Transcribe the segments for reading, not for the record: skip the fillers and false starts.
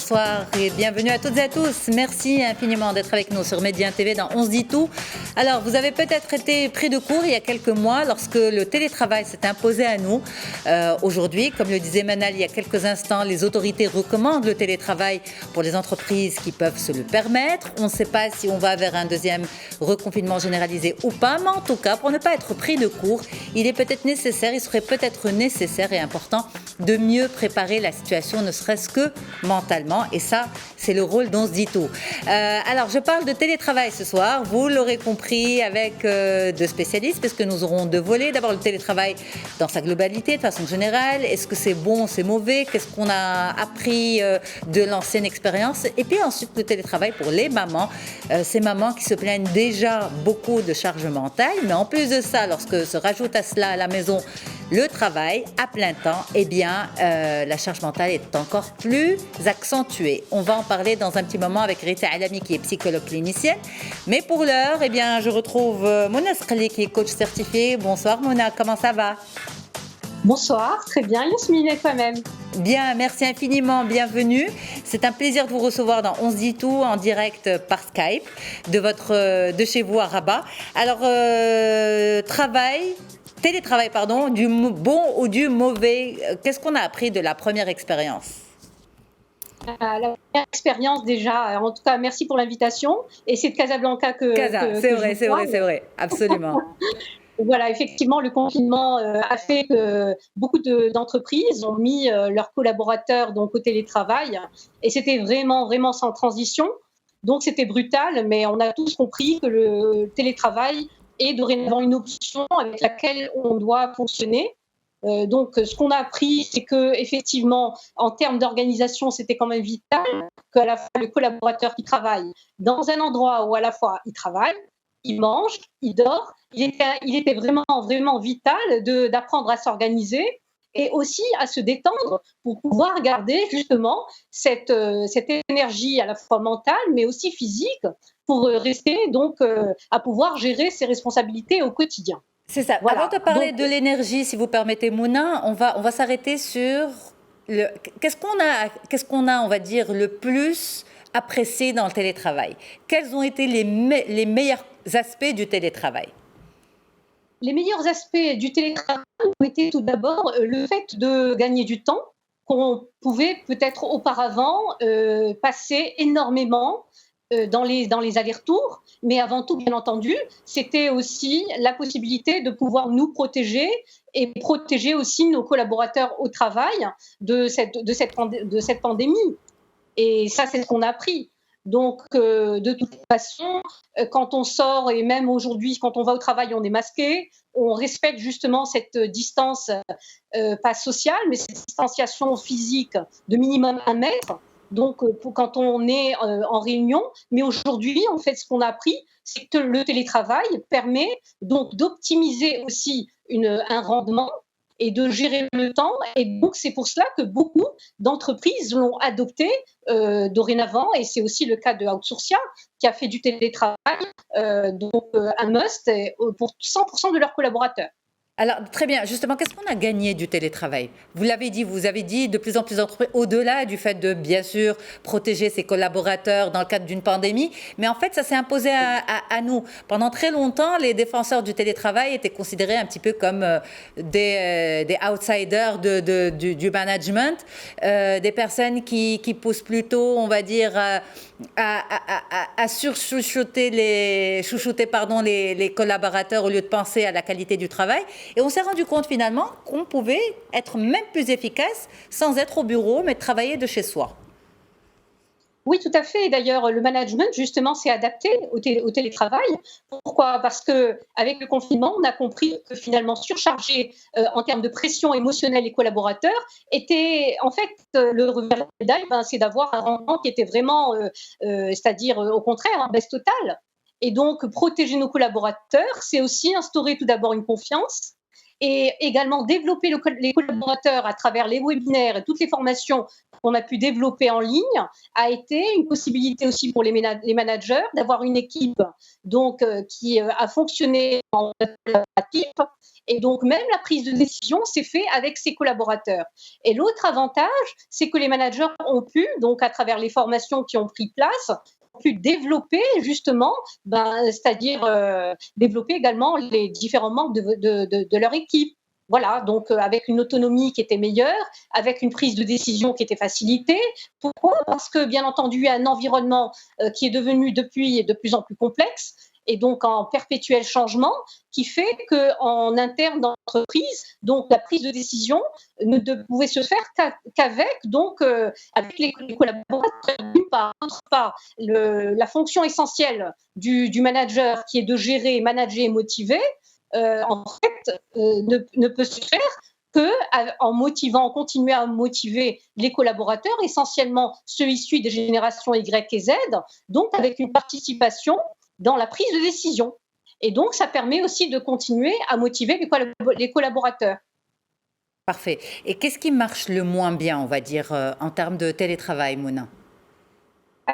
bonsoir et bienvenue à toutes et à tous. Merci infiniment d'être avec nous sur Média TV dans On se dit tout. Alors, vous avez peut-être été pris de court il y a quelques mois lorsque le télétravail s'est imposé à nous. Aujourd'hui, comme le disait Manal il y a quelques instants, les autorités recommandent le télétravail pour les entreprises qui peuvent se le permettre. On ne sait pas si on va vers un deuxième reconfinement généralisé ou pas, mais en tout cas, pour ne pas être pris de court, il serait peut-être nécessaire et important de mieux préparer la situation, ne serait-ce que mentalement. Et ça, c'est le rôle d'On se dit tout. Alors, je parle de télétravail ce soir. Vous l'aurez compris avec deux spécialistes, parce que nous aurons deux volets. D'abord, le télétravail dans sa globalité, de façon générale. Est-ce que c'est bon, c'est mauvais? Qu'est-ce qu'on a appris de l'ancienne expérience? Et puis ensuite, le télétravail pour les mamans. Ces mamans qui se plaignent déjà beaucoup de charge mentale. Mais en plus de ça, lorsque se rajoute à cela à la maison le travail à plein temps, eh bien, la charge mentale est encore plus accentuée. On va en parler dans un petit moment avec Rita Alami, qui est psychologue clinicienne. Mais pour l'heure, eh bien, je retrouve Mona Skhali, qui est coach certifié. Bonsoir Mona, comment ça va? Bonsoir, très bien Yasmine, et toi-même? Bien, merci infiniment, bienvenue. C'est un plaisir de vous recevoir dans On se dit tout en direct par Skype de chez vous à Rabat. Alors, télétravail, du bon ou du mauvais, qu'est-ce qu'on a appris de la première expérience? La première expérience déjà, en tout cas merci pour l'invitation, et c'est de Casablanca c'est vrai, absolument. Voilà, effectivement, le confinement a fait que beaucoup d'entreprises ont mis leurs collaborateurs donc au télétravail, et c'était vraiment, vraiment sans transition. Donc c'était brutal, mais on a tous compris que le télétravail est dorénavant une option avec laquelle on doit fonctionner. Donc, ce qu'on a appris, c'est que effectivement, en termes d'organisation, c'était quand même vital qu'à la fois le collaborateur qui travaille dans un endroit où à la fois il travaille, il mange, il dort, il était vraiment, vraiment vital d'apprendre à s'organiser et aussi à se détendre pour pouvoir garder justement cette énergie à la fois mentale mais aussi physique pour rester donc à pouvoir gérer ses responsabilités au quotidien. C'est ça. Voilà. Avant de parler de l'énergie, si vous permettez, Mouna, on va s'arrêter sur qu'est-ce qu'on a, on va dire, le plus apprécié dans le télétravail. Quels ont été les meilleurs aspects du télétravail? Les meilleurs aspects du télétravail ont été tout d'abord le fait de gagner du temps qu'on pouvait peut-être auparavant passer énormément dans les allers-retours, mais avant tout, bien entendu, c'était aussi la possibilité de pouvoir nous protéger et protéger aussi nos collaborateurs au travail de cette pandémie. Et ça, c'est ce qu'on a appris. Donc, de toute façon, quand on sort, et même aujourd'hui, quand on va au travail, on est masqué, on respecte justement cette distance, pas sociale, mais cette distanciation physique de minimum 1 mètre. Donc, quand on est en réunion, mais aujourd'hui, en fait, ce qu'on a appris, c'est que le télétravail permet donc d'optimiser aussi un rendement et de gérer le temps. Et donc, c'est pour cela que beaucoup d'entreprises l'ont adopté dorénavant. Et c'est aussi le cas de Outsourcia, qui a fait du télétravail donc un must pour 100% de leurs collaborateurs. Alors, très bien. Justement, qu'est-ce qu'on a gagné du télétravail? Vous avez dit, de plus en plus d'entreprises, au-delà du fait de, bien sûr, protéger ses collaborateurs dans le cadre d'une pandémie, mais en fait, ça s'est imposé à nous. Pendant très longtemps, les défenseurs du télétravail étaient considérés un petit peu comme des outsiders du management, des personnes qui poussent plutôt, on va dire, à chouchouter les collaborateurs au lieu de penser à la qualité du travail. Et on s'est rendu compte finalement qu'on pouvait être même plus efficace sans être au bureau, mais travailler de chez soi. Oui, tout à fait. D'ailleurs, le management, justement, s'est adapté au télétravail. Pourquoi? Parce qu'avec le confinement, on a compris que finalement, surcharger en termes de pression émotionnelle les collaborateurs était, en fait, le revers de la médaille, c'est d'avoir un rendement qui était vraiment, c'est-à-dire, au contraire, en baisse totale. Et donc, protéger nos collaborateurs, c'est aussi instaurer tout d'abord une confiance. et également développer les collaborateurs à travers les webinaires et toutes les formations qu'on a pu développer en ligne a été une possibilité aussi pour les managers d'avoir une équipe donc qui a fonctionné en équipe, et donc même la prise de décision s'est faite avec ses collaborateurs. Et l'autre avantage, c'est que les managers ont pu, donc à travers les formations qui ont pris place, pu développer justement, c'est-à-dire développer également les différents membres de leur équipe. Voilà, donc avec une autonomie qui était meilleure, avec une prise de décision qui était facilitée. Pourquoi ? Parce que bien entendu, il y a un environnement qui est devenu depuis de plus en plus complexe et donc en perpétuel changement, qui fait qu'en interne d'entreprise, donc la prise de décision ne pouvait se faire qu'avec donc avec les collaborateurs. D'une part, d'autre part, la fonction essentielle du manager, qui est de gérer, manager et motiver, en fait, ne peut se faire qu'en motivant, continuer à motiver les collaborateurs, essentiellement ceux issus des générations Y et Z, donc avec une participation dans la prise de décision. Et donc, ça permet aussi de continuer à motiver les collaborateurs. Parfait. Et qu'est-ce qui marche le moins bien, on va dire, en termes de télétravail, Mona ?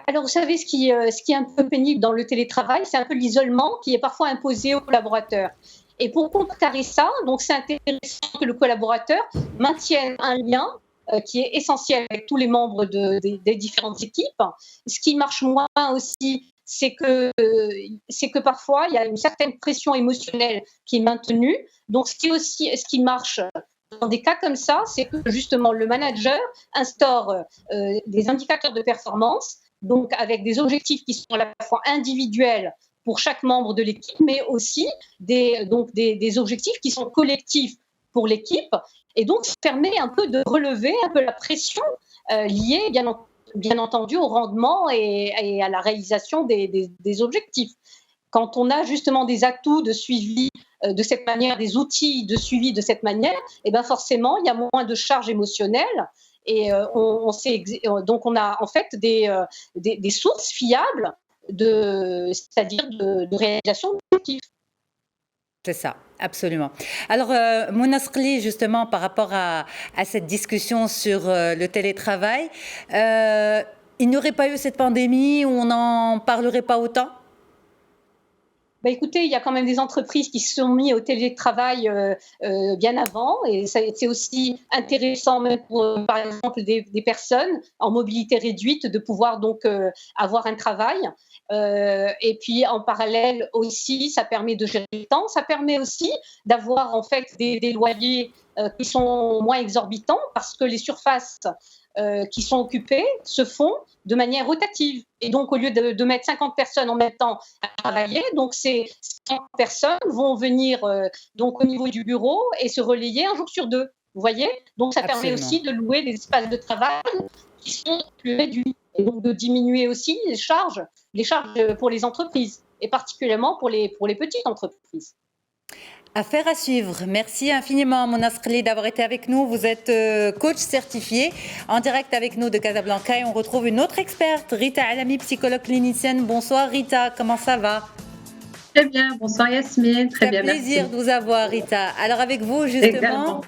Alors, vous savez, ce qui est un peu pénible dans le télétravail, c'est un peu l'isolement qui est parfois imposé aux collaborateurs. Et pour contrecarrer ça, donc c'est intéressant que le collaborateur maintienne un lien qui est essentiel avec tous les membres des différentes équipes. Ce qui marche moins aussi, c'est que parfois il y a une certaine pression émotionnelle qui est maintenue. Donc ce qui marche dans des cas comme ça, c'est que justement le manager instaure des indicateurs de performance, donc avec des objectifs qui sont à la fois individuels pour chaque membre de l'équipe, mais aussi des objectifs qui sont collectifs pour l'équipe. Et donc, ça permet un peu de relever un peu la pression liée, bien entendu, au rendement et à la réalisation des objectifs. Quand on a justement des atouts de suivi de cette manière, des outils de suivi de cette manière, et bien forcément, il y a moins de charge émotionnelle. Et donc, on a en fait des sources fiables c'est-à-dire de réalisation d'objectifs. C'est ça, absolument. Alors, Mona Sqli, justement, par rapport à cette discussion sur le télétravail, il n'y aurait pas eu cette pandémie où on n'en parlerait pas autant ? Écoutez, il y a quand même des entreprises qui se sont mises au télétravail bien avant, et c'est aussi intéressant même pour, par exemple, des personnes en mobilité réduite de pouvoir donc avoir un travail. Et puis en parallèle aussi, ça permet de gérer le temps, ça permet aussi d'avoir en fait des loyers qui sont moins exorbitants parce que les surfaces qui sont occupées se font de manière rotative. Et donc, au lieu de mettre 50 personnes en même temps à travailler, donc ces 50 personnes vont venir donc au niveau du bureau et se relayer un jour sur deux. Vous voyez ? Donc, ça permet aussi de louer des espaces de travail qui sont plus réduits et donc de diminuer aussi les charges pour les entreprises et particulièrement pour les petites entreprises. Affaire à suivre. Merci infiniment, Mona Sqli, d'avoir été avec nous. Vous êtes coach certifié en direct avec nous de Casablanca et on retrouve une autre experte, Rita Alami, psychologue clinicienne. Bonsoir Rita, comment ça va ? Très bien, bonsoir Yasmine, très bien, merci. Plaisir de vous avoir Rita. Alors avec vous justement,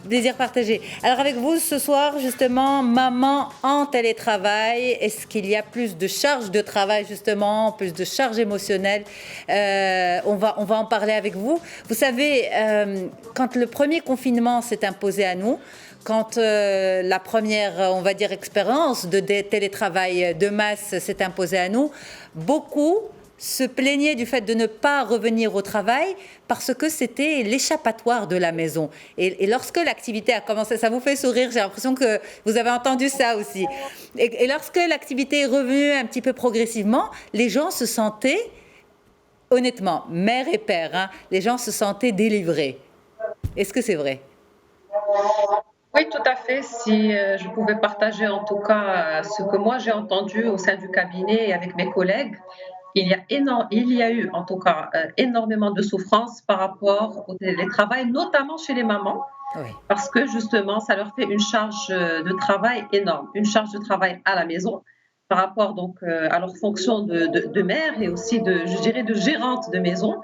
plaisir partagé. Alors avec vous ce soir justement, maman en télétravail, est-ce qu'il y a plus de charge de travail justement, plus de charge émotionnelle ? On va en parler avec vous. Vous savez, quand le premier confinement s'est imposé à nous, quand la première, on va dire, expérience de télétravail de masse s'est imposée à nous, beaucoup se plaignaient du fait de ne pas revenir au travail parce que c'était l'échappatoire de la maison. Et lorsque l'activité a commencé, ça vous fait sourire, j'ai l'impression que vous avez entendu ça aussi. Et lorsque l'activité est revenue un petit peu progressivement, les gens se sentaient, honnêtement, mère et père, hein, les gens se sentaient délivrés. Est-ce que c'est vrai ? Oui, tout à fait. Si je pouvais partager en tout cas ce que moi j'ai entendu au sein du cabinet et avec mes collègues, il y a eu en tout cas énormément de souffrance par rapport au télétravail, notamment chez les mamans, parce que justement, ça leur fait une charge de travail énorme, une charge de travail à la maison par rapport donc à leur fonction de mère et aussi de gérante de maison.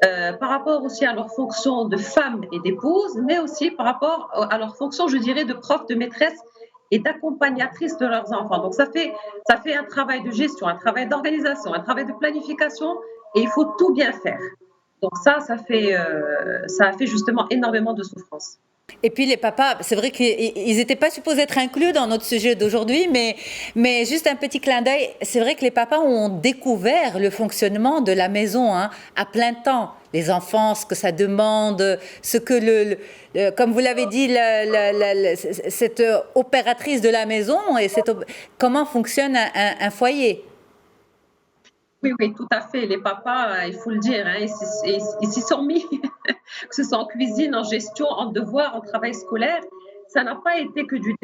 par rapport aussi à leur fonction de femme et d'épouse, mais aussi par rapport à leur fonction, je dirais, de prof, de maîtresse et d'accompagnatrice de leurs enfants. Donc ça fait un travail de gestion, un travail d'organisation, un travail de planification, et il faut tout bien faire. Donc ça a fait justement énormément de souffrance. Et puis les papas, c'est vrai qu'ils n'étaient pas supposés être inclus dans notre sujet d'aujourd'hui, mais juste un petit clin d'œil, c'est vrai que les papas ont découvert le fonctionnement de la maison hein, à plein temps. Les enfants, ce que ça demande, ce que comme vous l'avez dit, cette opératrice de la maison et comment fonctionne un foyer. Oui, oui, tout à fait. Les papas, il faut le dire, hein, ils s'y sont mis, que ce soit en cuisine, en gestion, en devoir, en travail scolaire. Ça n'a pas été que du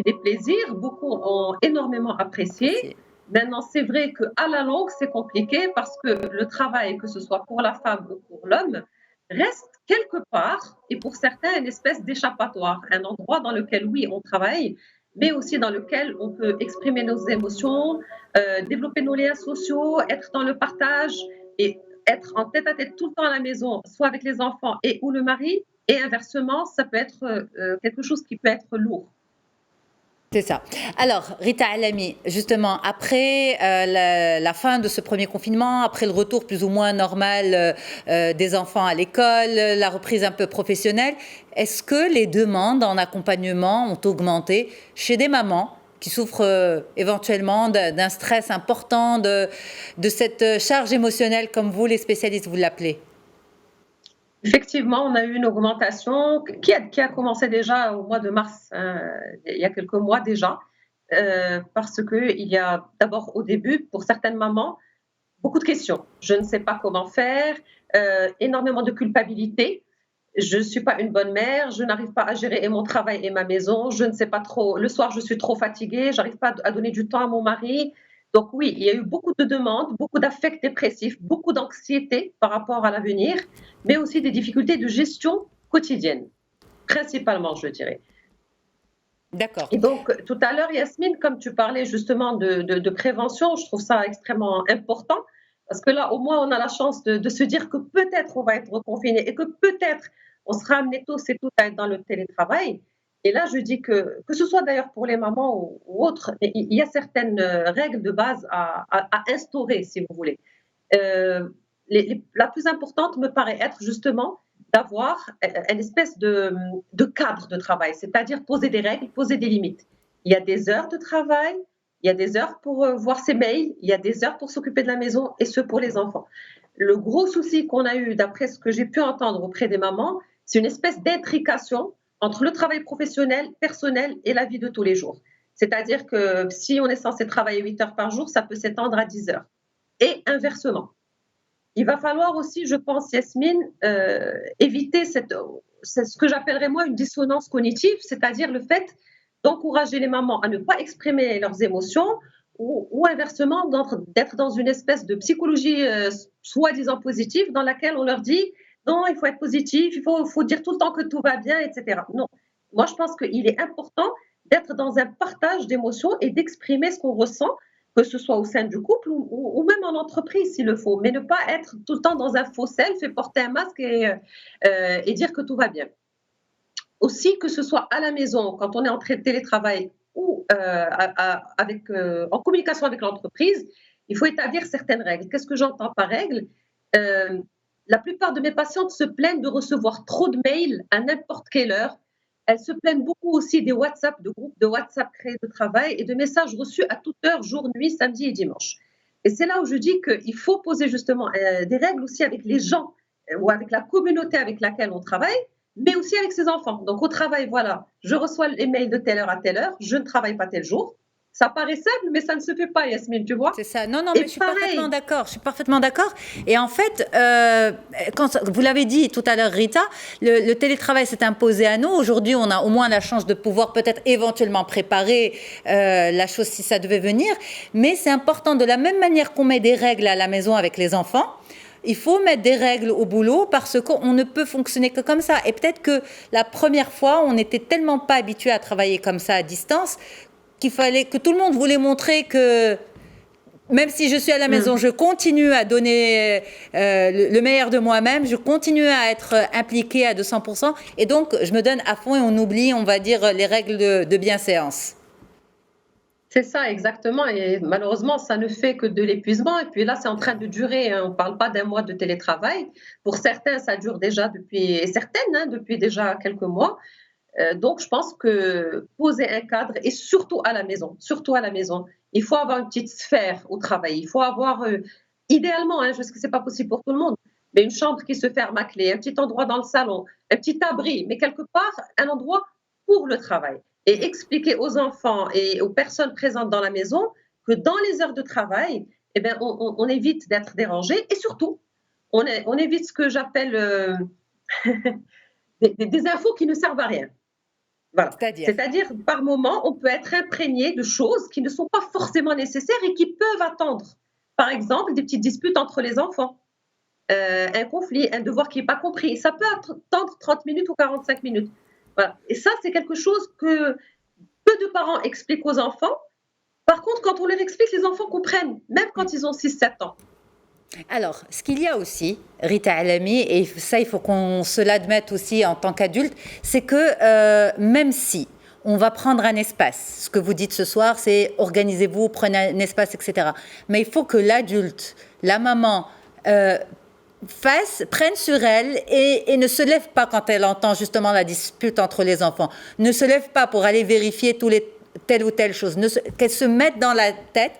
déplaisir. Beaucoup ont énormément apprécié. Maintenant, c'est vrai qu'à la longue, c'est compliqué parce que le travail, que ce soit pour la femme ou pour l'homme, reste quelque part, et pour certains, une espèce d'échappatoire, un endroit dans lequel, oui, on travaille, mais aussi dans lequel on peut exprimer nos émotions, développer nos liens sociaux, être dans le partage et être en tête à tête tout le temps à la maison, soit avec les enfants et ou le mari, et inversement, ça peut être quelque chose qui peut être lourd. C'est ça. Alors, Rita Alami, justement, après la fin de ce premier confinement, après le retour plus ou moins normal des enfants à l'école, la reprise un peu professionnelle, est-ce que les demandes en accompagnement ont augmenté chez des mamans qui souffrent éventuellement d'un stress important, de cette charge émotionnelle, comme vous, les spécialistes, vous l'appelez? Effectivement, on a eu une augmentation qui a commencé déjà au mois de mars, il y a quelques mois déjà, parce qu'il y a d'abord au début, pour certaines mamans, beaucoup de questions. Je ne sais pas comment faire, énormément de culpabilité. Je ne suis pas une bonne mère, je n'arrive pas à gérer et mon travail et ma maison, je ne sais pas trop. Le soir, je suis trop fatiguée, j'arrive pas à donner du temps à mon mari. Donc oui, il y a eu beaucoup de demandes, beaucoup d'affects dépressifs, beaucoup d'anxiété par rapport à l'avenir, mais aussi des difficultés de gestion quotidienne, principalement, je dirais. D'accord. Et donc, tout à l'heure, Yasmine, comme tu parlais justement de prévention, je trouve ça extrêmement important, parce que là, au moins, on a la chance de se dire que peut-être on va être reconfiné et que peut-être on sera amenés tous et toutes à être dans le télétravail. Et là, je dis que ce soit d'ailleurs pour les mamans ou autres, mais il y a certaines règles de base à instaurer, si vous voulez. La plus importante me paraît être justement d'avoir une espèce de cadre de travail, c'est-à-dire poser des règles, poser des limites. Il y a des heures de travail, il y a des heures pour voir ses mails, il y a des heures pour s'occuper de la maison et ce pour les enfants. Le gros souci qu'on a eu, d'après ce que j'ai pu entendre auprès des mamans, c'est une espèce d'intrication entre le travail professionnel, personnel et la vie de tous les jours. C'est-à-dire que si on est censé travailler 8 heures par jour, ça peut s'étendre à 10 heures. Et inversement. Il va falloir aussi, je pense, Yasmine, éviter ce que j'appellerais moi une dissonance cognitive, c'est-à-dire le fait d'encourager les mamans à ne pas exprimer leurs émotions ou inversement d'être dans une espèce de psychologie soi-disant positive dans laquelle on leur dit non, il faut être positif, il faut dire tout le temps que tout va bien, etc. Non, moi je pense qu'il est important d'être dans un partage d'émotions et d'exprimer ce qu'on ressent, que ce soit au sein du couple ou même en entreprise s'il le faut, mais ne pas être tout le temps dans un faux self et porter un masque et dire que tout va bien. Aussi, que ce soit à la maison, quand on est en télétravail ou en communication avec l'entreprise, il faut établir certaines règles. Qu'est-ce que j'entends par règle? La plupart de mes patientes se plaignent de recevoir trop de mails à n'importe quelle heure. Elles se plaignent beaucoup aussi des WhatsApp, de groupes de WhatsApp créés de travail et de messages reçus à toute heure, jour, nuit, samedi et dimanche. Et c'est là où je dis qu'il faut poser justement des règles aussi avec les gens ou avec la communauté avec laquelle on travaille, mais aussi avec ses enfants. Donc au travail, voilà, je reçois les mails de telle heure à telle heure, je ne travaille pas tel jour. Ça paraît simple, mais ça ne se fait pas, Yasmine, tu vois. C'est ça. Non, mais je suis parfaitement d'accord. Je suis parfaitement d'accord. Et en fait, quand vous l'avez dit tout à l'heure, Rita, le télétravail s'est imposé à nous. Aujourd'hui, on a au moins la chance de pouvoir peut-être éventuellement préparer la chose si ça devait venir. Mais c'est important, de la même manière qu'on met des règles à la maison avec les enfants, il faut mettre des règles au boulot parce qu'on ne peut fonctionner que comme ça. Et peut-être que la première fois, on n'était tellement pas habitué à travailler comme ça à distance qu'il fallait que tout le monde voulait montrer que Même si je suis à la Mm. maison, je continue à donner le meilleur de moi-même, je continue à être impliquée à 200%, et donc je me donne à fond et on oublie, on va dire, les règles de bienséance. C'est ça, exactement. Et malheureusement, ça ne fait que de l'épuisement. Et puis là, c'est en train de durer, hein. On ne parle pas d'un mois de télétravail. Pour certains, ça dure déjà depuis, et certaines, hein, depuis déjà quelques mois. Donc, je pense que poser un cadre, et surtout à la maison, il faut avoir une petite sphère au travail. Il faut avoir, idéalement, hein, je sais que ce n'est pas possible pour tout le monde, mais une chambre qui se ferme à clé, un petit endroit dans le salon, un petit abri, mais quelque part, un endroit pour le travail. Et expliquer aux enfants et aux personnes présentes dans la maison que dans les heures de travail, eh bien, on évite d'être dérangé et surtout, on évite ce que j'appelle des infos qui ne servent à rien. Voilà. C'est-à-dire, C'est-à-dire, par moment, on peut être imprégné de choses qui ne sont pas forcément nécessaires et qui peuvent attendre. Par exemple, des petites disputes entre les enfants, un conflit, un devoir qui n'est pas compris. Ça peut attendre 30 minutes ou 45 minutes. Voilà. Et ça, c'est quelque chose que peu de parents expliquent aux enfants. Par contre, quand on leur explique, les enfants comprennent, même quand ils ont 6-7 ans. alors, ce qu'il y a aussi, Rita Alami, et ça, il faut qu'on se l'admette aussi en tant qu'adulte, c'est que même si on va prendre un espace, ce que vous dites ce soir, c'est organisez-vous, prenez un espace, etc. Mais il faut que l'adulte, la maman, euh, prenne sur elle et ne se lève pas quand elle entend justement la dispute entre les enfants. Ne se lève pas pour aller vérifier telle ou telle chose. Qu'elle se mette dans la tête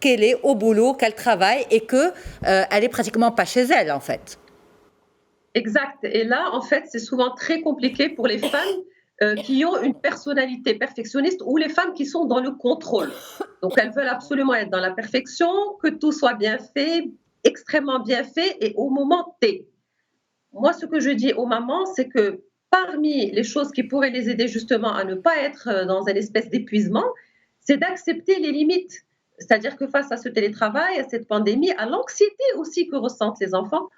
qu'elle est au boulot, qu'elle travaille et qu'elle est pratiquement pas chez elle, en fait. Exact. Et là, en fait, c'est souvent très compliqué pour les femmes qui ont une personnalité perfectionniste ou les femmes qui sont dans le contrôle. Donc, elles veulent absolument être dans la perfection, que tout soit bien fait, extrêmement bien fait et au moment T. Moi, ce que je dis aux mamans, c'est que parmi les choses qui pourraient les aider justement à ne pas être dans une espèce d'épuisement, c'est d'accepter les limites. C'est-à-dire que face à ce télétravail, à cette pandémie, à l'anxiété aussi que ressentent les enfants,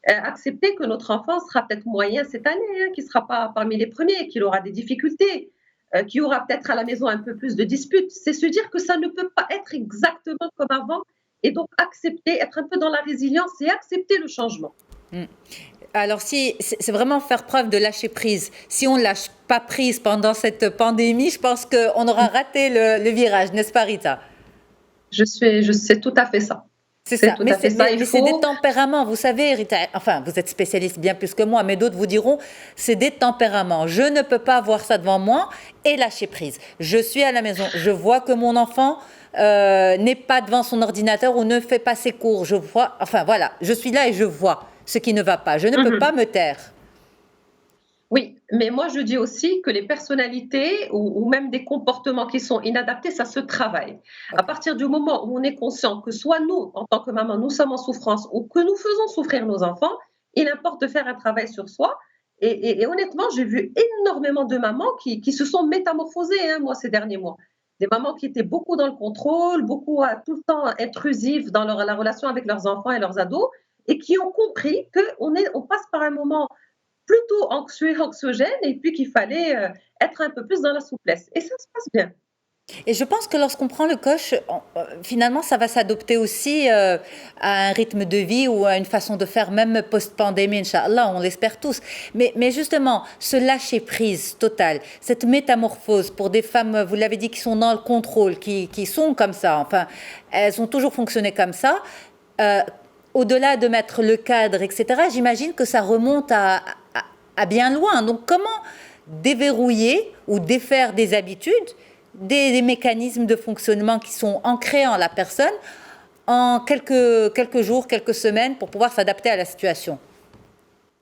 accepter que notre enfant sera peut-être moyen cette année, hein, qu'il ne sera pas parmi les premiers, qu'il aura des difficultés, qu'il y aura peut-être à la maison un peu plus de disputes. C'est se dire que ça ne peut pas être exactement comme avant et donc accepter, être un peu dans la résilience et accepter le changement. Mm. Alors, si c'est vraiment faire preuve de lâcher prise. Si on ne lâche pas prise pendant cette pandémie, je pense qu'on aura raté le virage, n'est-ce pas, Rita? Je sais tout à fait ça. C'est ça, tout à fait ça. mais c'est des tempéraments, vous savez, Rita, enfin, vous êtes spécialiste bien plus que moi, mais d'autres vous diront, c'est des tempéraments. Je ne peux pas voir ça devant moi et lâcher prise. Je suis à la maison, je vois que mon enfant n'est pas devant son ordinateur ou ne fait pas ses cours. Je vois, enfin voilà, je suis là et je vois ce qui ne va pas. Je ne peux pas me taire. Oui, mais moi je dis aussi que les personnalités ou même des comportements qui sont inadaptés, ça se travaille. À partir du moment où on est conscient que soit nous, en tant que maman, nous sommes en souffrance ou que nous faisons souffrir nos enfants, il importe de faire un travail sur soi. Et honnêtement, j'ai vu énormément de mamans qui se sont métamorphosées, hein, moi, ces derniers mois. Des mamans qui étaient beaucoup dans le contrôle, beaucoup tout le temps intrusives dans la relation avec leurs enfants et leurs ados, et qui ont compris qu'on passe par un moment plutôt anxiogène et puis qu'il fallait être un peu plus dans la souplesse. Et ça se passe bien. Et je pense que lorsqu'on prend le coach, finalement, ça va s'adopter aussi à un rythme de vie ou à une façon de faire, même post-pandémie, Inch'Allah, on l'espère tous. Mais justement, ce lâcher-prise total, cette métamorphose pour des femmes, vous l'avez dit, qui sont dans le contrôle, qui sont comme ça, enfin, elles ont toujours fonctionné comme ça, au-delà de mettre le cadre, etc., j'imagine que ça remonte à bien loin. Donc, comment déverrouiller ou défaire des habitudes, des mécanismes de fonctionnement qui sont ancrés en la personne en quelques jours, quelques semaines pour pouvoir s'adapter à la situation?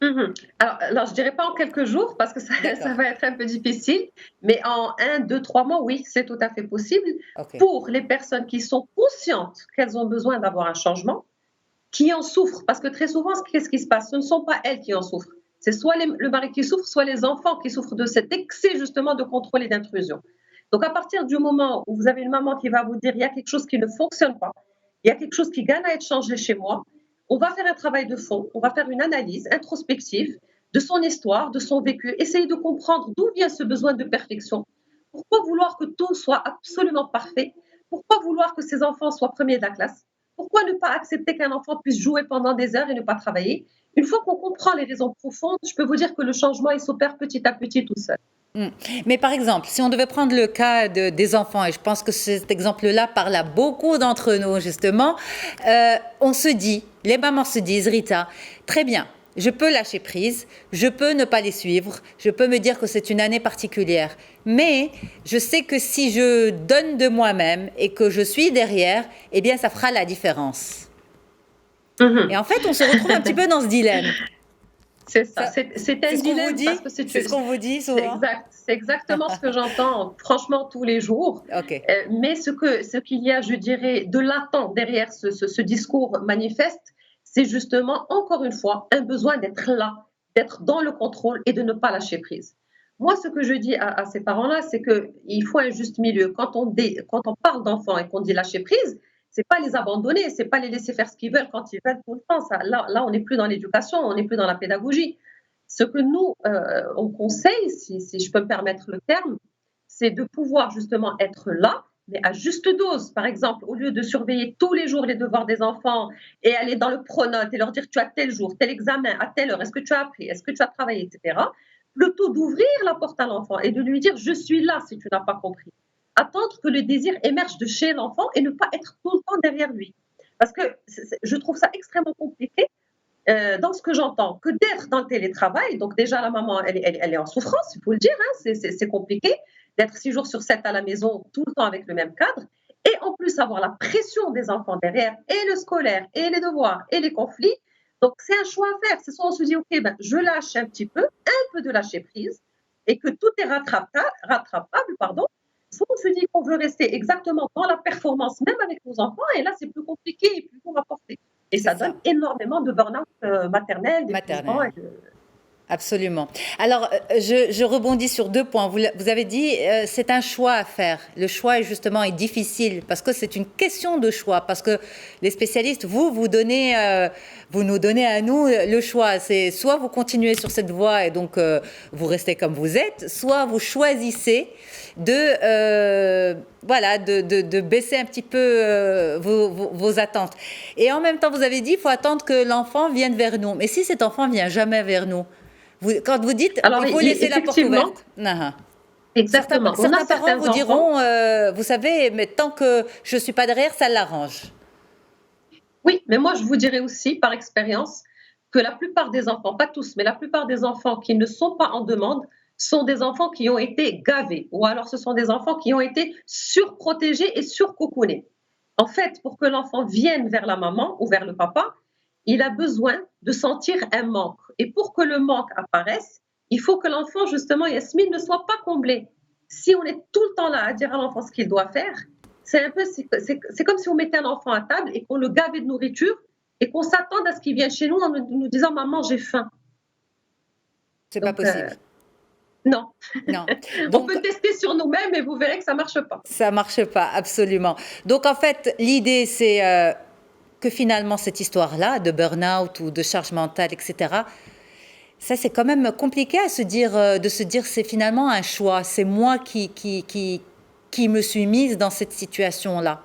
Alors, je ne dirais pas en quelques jours parce que ça va être un peu difficile, mais en 1, 2, 3 mois, oui, c'est tout à fait possible. Okay. Pour les personnes qui sont conscientes qu'elles ont besoin d'avoir un changement, qui en souffrent, parce que très souvent, qu'est-ce qui se passe? Ce ne sont pas elles qui en souffrent. C'est soit le mari qui souffre, soit les enfants qui souffrent de cet excès justement de contrôle et d'intrusion. Donc, à partir du moment où vous avez une maman qui va vous dire il y a quelque chose qui ne fonctionne pas, il y a quelque chose qui gagne à être changé chez moi, on va faire un travail de fond, on va faire une analyse introspective de son histoire, de son vécu, essayer de comprendre d'où vient ce besoin de perfection. Pourquoi vouloir que tout soit absolument parfait? Pourquoi vouloir que ces enfants soient premiers de la classe? Pourquoi ne pas accepter qu'un enfant puisse jouer pendant des heures et ne pas travailler? Une fois qu'on comprend les raisons profondes, je peux vous dire que le changement, il s'opère petit à petit tout seul. Mais par exemple, si on devait prendre le cas des enfants, et je pense que cet exemple-là parle à beaucoup d'entre nous, justement, on se dit, les mamans se disent, Rita, très bien, je peux lâcher prise, je peux ne pas les suivre, je peux me dire que c'est une année particulière, mais je sais que si je donne de moi-même et que je suis derrière, eh bien, ça fera la différence. Et en fait, on se retrouve un petit peu dans ce dilemme. C'est ça, c'est un dilemme parce que c'est ce qu'on vous dit souvent. C'est exactement ce que j'entends franchement tous les jours. Okay. Mais ce qu'il y a, je dirais, de latent derrière ce discours manifeste, c'est justement, encore une fois, un besoin d'être là, d'être dans le contrôle et de ne pas lâcher prise. Moi, ce que je dis à ces parents-là, c'est qu'il faut un juste milieu. Quand on parle d'enfants et qu'on dit lâcher prise, c'est pas les abandonner, c'est pas les laisser faire ce qu'ils veulent quand ils veulent tout le temps. Là, on n'est plus dans l'éducation, on n'est plus dans la pédagogie. Ce que nous, on conseille, si je peux me permettre le terme, c'est de pouvoir justement être là, mais à juste dose. Par exemple, au lieu de surveiller tous les jours les devoirs des enfants et aller dans le pronote et leur dire tu as tel jour, tel examen, à telle heure, est-ce que tu as appris, est-ce que tu as travaillé, etc. Plutôt d'ouvrir la porte à l'enfant et de lui dire je suis là si tu n'as pas compris. Attendre que le désir émerge de chez l'enfant et ne pas être tout le temps derrière lui. Parce que je trouve ça extrêmement compliqué dans ce que j'entends, que d'être dans le télétravail. Donc déjà, la maman, elle est en souffrance, il faut le dire, hein, c'est compliqué d'être 6 jours sur 7 à la maison, tout le temps avec le même cadre. Et en plus, avoir la pression des enfants derrière, et le scolaire, et les devoirs, et les conflits. Donc c'est un choix à faire. C'est soit on se dit, OK, ben, je lâche un peu de lâcher prise, et que tout est rattrapable, pardon. Soit on se dit qu'on veut rester exactement dans la performance, même avec nos enfants, et là, c'est plus compliqué et plus lourd à porter. Et ça donne énormément de burn-out maternel, d'épuisement. Absolument. Alors, je rebondis sur 2 points. Vous avez dit, c'est un choix à faire. Le choix, justement, est difficile parce que c'est une question de choix. Parce que les spécialistes, vous nous donnez à nous le choix. C'est soit vous continuez sur cette voie et donc vous restez comme vous êtes, soit vous choisissez de baisser un petit peu vos attentes. Et en même temps, vous avez dit, il faut attendre que l'enfant vienne vers nous. Mais si cet enfant vient jamais vers nous, quand vous dites il faut laisser la porte ouverte. Exactement. Certains parents vous diront, vous savez, mais tant que je ne suis pas derrière, ça l'arrange. Oui, mais moi je vous dirais aussi par expérience que la plupart des enfants, pas tous, mais la plupart des enfants qui ne sont pas en demande sont des enfants qui ont été gavés ou alors ce sont des enfants qui ont été surprotégés et surcocoonés. En fait, pour que l'enfant vienne vers la maman ou vers le papa, il a besoin de sentir un manque. Et pour que le manque apparaisse, il faut que l'enfant, justement, Yasmine, ne soit pas comblé. Si on est tout le temps là à dire à l'enfant ce qu'il doit faire, c'est comme si on mettait un enfant à table et qu'on le gavait de nourriture et qu'on s'attende à ce qu'il vienne chez nous en nous disant « Maman, j'ai faim ». C'est pas possible. Non. Donc, on peut tester sur nous-mêmes et vous verrez que ça marche pas. Ça marche pas, absolument. Donc, en fait, l'idée, c'est... que finalement, cette histoire-là de burn-out ou de charge mentale, etc., ça, c'est quand même compliqué de se dire c'est finalement un choix. C'est moi qui me suis mise dans cette situation-là.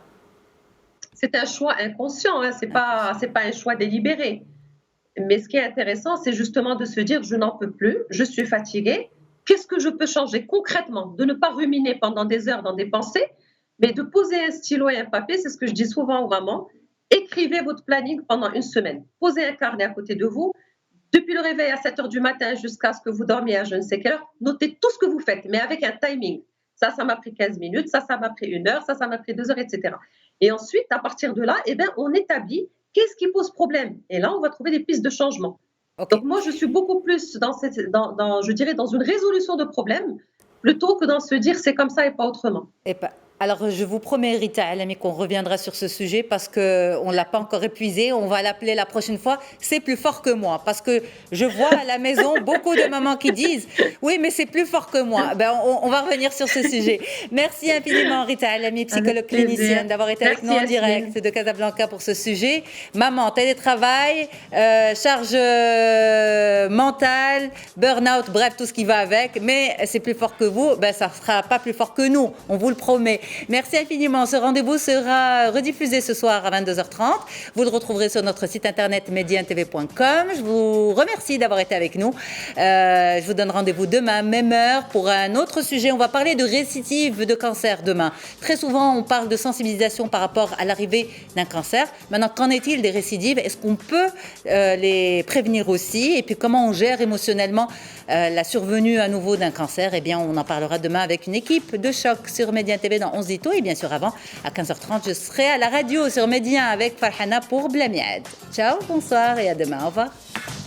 C'est un choix inconscient, hein, c'est pas un choix délibéré. Mais ce qui est intéressant, c'est justement de se dire je n'en peux plus, je suis fatiguée. Qu'est-ce que je peux changer concrètement? De ne pas ruminer pendant des heures dans des pensées, mais de poser un stylo et un papier, c'est ce que je dis souvent aux mamans. Écrivez votre planning pendant une semaine. Posez un carnet à côté de vous. Depuis le réveil à 7 heures du matin jusqu'à ce que vous dormiez à je ne sais quelle heure, notez tout ce que vous faites, mais avec un timing. Ça m'a pris 15 minutes, ça m'a pris 1 heure, ça m'a pris 2 heures, etc. Et ensuite, à partir de là, on établit qu'est-ce qui pose problème. Et là, on va trouver des pistes de changement. Okay. Donc moi, je suis beaucoup plus dans une résolution de problème plutôt que dans se dire c'est comme ça et pas autrement. Alors, je vous promets, Rita Alami, qu'on reviendra sur ce sujet parce qu'on ne l'a pas encore épuisé. On va l'appeler la prochaine fois. C'est plus fort que moi. Parce que je vois à la maison beaucoup de mamans qui disent « Oui, mais c'est plus fort que moi ». On va revenir sur ce sujet. Merci infiniment, Rita Alami, psychologue clinicienne, d'avoir été avec nous en direct de Casablanca pour ce sujet. Maman, télétravail, charge mentale, burn-out, bref, tout ce qui va avec. Mais c'est plus fort que vous. Ça ne sera pas plus fort que nous. On vous le promet. Merci infiniment. Ce rendez-vous sera rediffusé ce soir à 22h30. Vous le retrouverez sur notre site internet mediantv.com. Je vous remercie d'avoir été avec nous. Je vous donne rendez-vous demain, même heure, pour un autre sujet. On va parler de récidive de cancer demain. Très souvent, on parle de sensibilisation par rapport à l'arrivée d'un cancer. Maintenant, qu'en est-il des récidives? Est-ce qu'on peut les prévenir aussi? Et puis, comment on gère émotionnellement la survenue à nouveau d'un cancer? Eh bien, on en parlera demain avec une équipe de choc sur Médien TV dans 11 Dito. Et bien sûr, avant, à 15h30, je serai à la radio sur Médien avec Farhana pour Blamiad. Ciao, bonsoir et à demain. Au revoir.